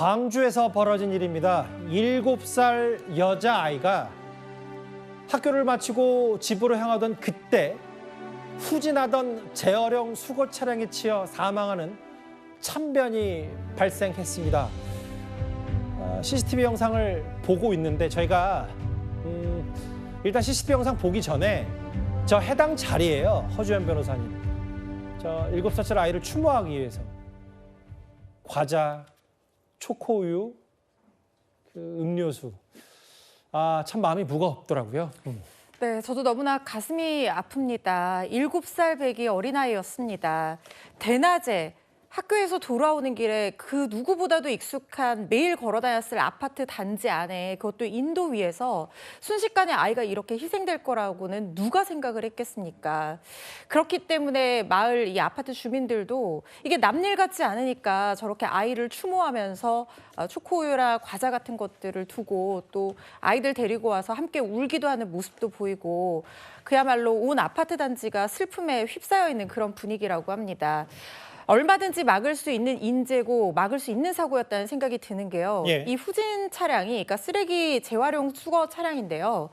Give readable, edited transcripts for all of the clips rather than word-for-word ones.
광주에서 벌어진 일입니다. 7살 여자아이가 학교를 마치고 집으로 향하던 그때 후진하던 제어령 수거 차량에 치여 사망하는 참변이 발생했습니다. CCTV 영상을 보고 있는데 저희가 일단 CCTV 영상 보기 전에 저 해당 자리예요. 허주연 변호사님. 저 7살 아이를 추모하기 위해서 과자, 초코우유, 음료수. 참 마음이 무겁더라고요. 네, 저도 너무나 가슴이 아픕니다. 7살 배기 어린아이였습니다. 대낮에 학교에서 돌아오는 길에 그 누구보다도 익숙한 매일 걸어 다녔을 아파트 단지 안에 그것도 인도 위에서 순식간에 아이가 이렇게 희생될 거라고는 누가 생각을 했겠습니까? 그렇기 때문에 마을 이 아파트 주민들도 이게 남일 같지 않으니까 저렇게 아이를 추모하면서 초코우유나 과자 같은 것들을 두고 또 아이들 데리고 와서 함께 울기도 하는 모습도 보이고 그야말로 온 아파트 단지가 슬픔에 휩싸여 있는 그런 분위기라고 합니다. 얼마든지 막을 수 있는 인재고 막을 수 있는 사고였다는 생각이 드는 게요. 예. 이 후진 차량이 그러니까 쓰레기 재활용 수거 차량인데요.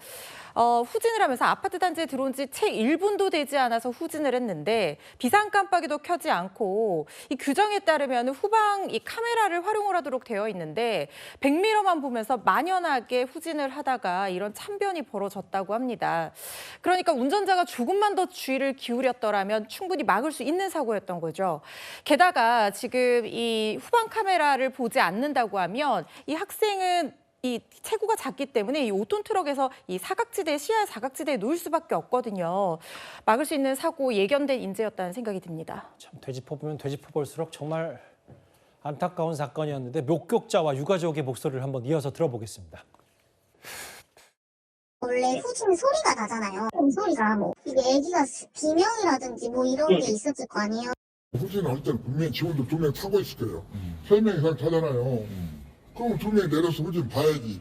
후진을 하면서 아파트 단지에 들어온 지 채 1분도 되지 않아서 후진을 했는데 비상 깜빡이도 켜지 않고 이 규정에 따르면 후방 이 카메라를 활용을 하도록 되어 있는데 백미러만 보면서 만연하게 후진을 하다가 이런 참변이 벌어졌다고 합니다. 그러니까 운전자가 조금만 더 주의를 기울였더라면 충분히 막을 수 있는 사고였던 거죠. 게다가 지금 이 후방 카메라를 보지 않는다고 하면 이 학생은 이 체구가 작기 때문에 이 5톤 트럭에서 이 시야 사각지대에 놓일 수밖에 없거든요. 막을 수 있는 사고 예견된 인재였다는 생각이 듭니다. 참 되짚어보면 되짚어볼수록 정말 안타까운 사건이었는데 목격자와 유가족의 목소리를 한번 이어서 들어보겠습니다. 원래 후진 소리가 나잖아요. 소리가 뭐 이게 애기가 비명이라든지 뭐 이런 게 있었을 거 아니에요. 후진할 때는 분명히 직원들 2명 타고 있을 거예요. 3명 이상 타잖아요. 그럼 2명 내려서 후진 봐야지.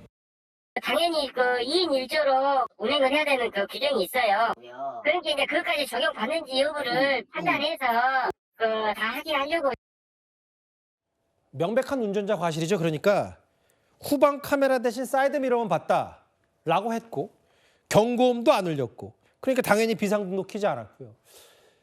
당연히 그 2인 1조로 운행을 해야 되는 그 규정이 있어요. 그러니까 이제 그것까지 적용받는지 여부를 판단해서 다 확인하려고. 명백한 운전자 과실이죠. 그러니까 후방 카메라 대신 사이드 미러만 봤다라고 했고 경고음도 안 울렸고 그러니까 당연히 비상등록 켜지 않았고요.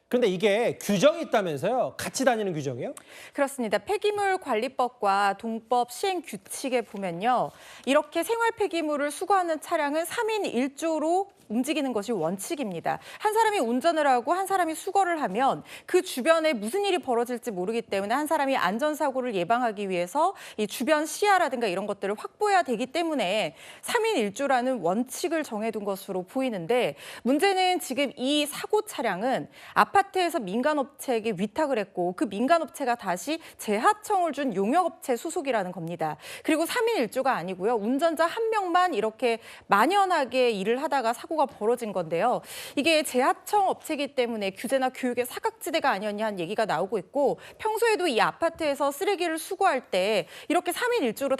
그런데 이게 규정이 있다면서요? 같이 다니는 규정이에요? 그렇습니다. 폐기물 관리법과 동법 시행 규칙에 보면요. 이렇게 생활 폐기물을 수거하는 차량은 3인 1조로 움직이는 것이 원칙입니다. 한 사람이 운전을 하고 한 사람이 수거를 하면 그 주변에 무슨 일이 벌어질지 모르기 때문에 한 사람이 안전사고를 예방하기 위해서 이 주변 시야라든가 이런 것들을 확보해야 되기 때문에 3인 1조라는 원칙을 정해둔 것으로 보이는데 문제는 지금 이 사고 차량은 아파트에서 민간업체에게 위탁을 했고 그 민간업체가 다시 재하청을 준 용역업체 소속이라는 겁니다. 그리고 3인 1조가 아니고요. 운전자 한 명만 이렇게 만연하게 일을 하다가 사고가 벌어진 건데요. 이게 재하청 업체이기 때문에 규제나 교육의 사각지대가 아니었냐 하는 얘기가 나오고 있고 평소에도 이 아파트에서 쓰레기를 수거할 때 이렇게 3인 1조로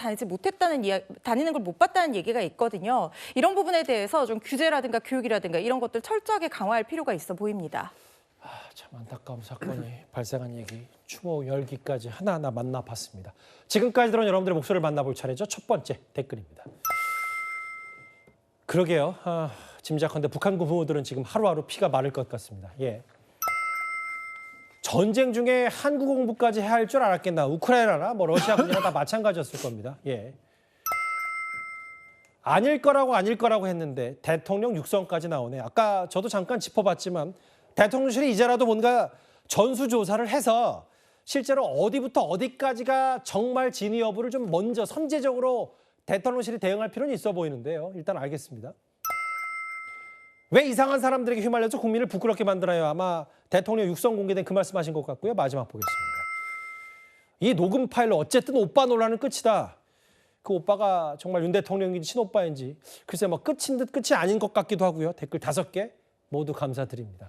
다니는 걸 못 봤다는 얘기가 있거든요. 이런 부분에 대해서 좀 규제라든가 교육이라든가 이런 것들 철저하게 강화할 필요가 있어 보입니다. 참 안타까운 사건이 발생한 얘기 추모 열기까지 하나하나 만나봤습니다. 지금까지 들은 여러분들의 목소리를 만나볼 차례죠. 첫 번째 댓글입니다. 그러게요. 짐작컨대 북한군 부모들은 지금 하루하루 피가 마를 것 같습니다. 예. 전쟁 중에 한국 공부까지 해야 할 줄 알았겠나. 우크라이나나 뭐 러시아군이나 다 마찬가지였을 겁니다. 예. 아닐 거라고 했는데 대통령 육성까지 나오네. 아까 저도 잠깐 짚어봤지만 대통령실이 이제라도 뭔가 전수조사를 해서 실제로 어디부터 어디까지가 정말 진위 여부를 좀 먼저 선제적으로 대통령실이 대응할 필요는 있어 보이는데요. 일단 알겠습니다. 왜 이상한 사람들에게 휘말려서 국민을 부끄럽게 만들어요? 아마 대통령 육성 공개된 그 말씀하신 것 같고요. 마지막 보겠습니다. 이 녹음 파일로 어쨌든 오빠 논란은 끝이다. 그 오빠가 정말 윤 대통령인지 친오빠인지 글쎄 뭐 끝인 듯 끝이 아닌 것 같기도 하고요. 댓글 5개 모두 감사드립니다.